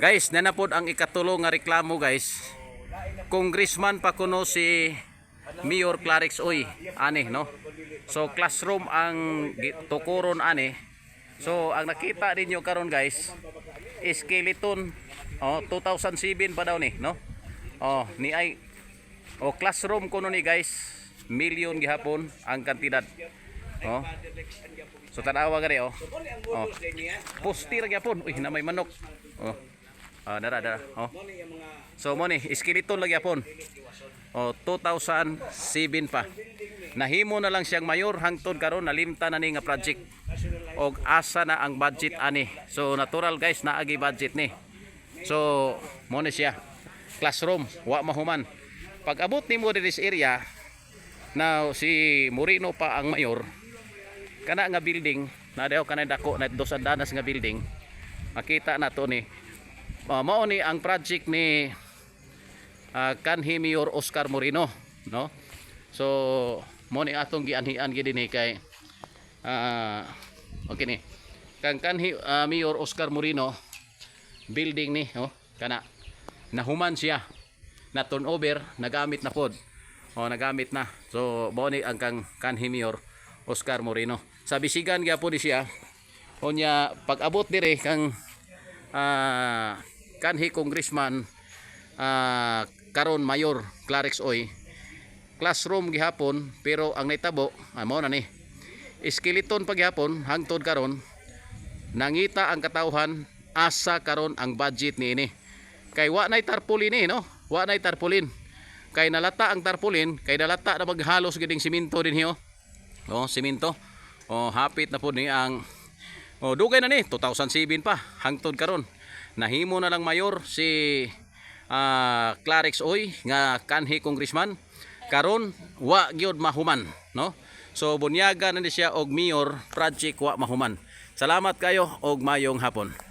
Guys, nanapod ang ikatulo nga reklamo guys. Congressman pa kuno si Mayor Clarix Oy ani no. So classroom ang tukuron ani. So ang nakita ninyo karon guys, skeleton 2007 pa daw ni no. Ni ay classroom kuno ni guys, milyon gihapon ang kantidad. So tanawa gani Postir gyapon. Uy na may manok. Dara. So mo ni skeleton lagi apon. 2007 pa. Nahimo na lang siyang mayor hangtod karon nalimta na ni nga project. Og asa na ang budget ani. So natural guys naagi budget ni. So mo ni siya. Classroom wa mahuman. Pag abot nimo diri sa area na si Moreno pa ang mayor, kana nga building na daw kanay dako na dos andanas nga building. Makita na to ni mao ni ang project ni kanhi Mayor Oscar Moreno no. So mo ni atong gianhian gid ni kay okay ni kang kanhi Mayor Oscar Moreno building ni kana nahuman siya na turnover nagamit na pod nagamit na. So mao ni ang kang kanhi Mayor Oscar Moreno sa bisigan gyapon siya unya pag abot dire kang kanhi congressman karon Mayor Clarix Oy, classroom gihapon pero ang naitabo mao na ni skeleton pa gihapon hangtod karon nangita ang katawhan asa karon ang budget niini kay wa nay tarpaulin ni no, wa nay tarpaulin kay nalata ang tarpaulin kay nalata na maghalos giding simento dinhi simento hapit na pud ni ang dugay na ni 2007 pa hangtod karon nahimo na lang mayor si Clarix Oy nga kanhi congressman karon wa gyud mahuman no. So bunyaga na ni siya og mayor project wa mahuman. Salamat kayo og mayong hapon.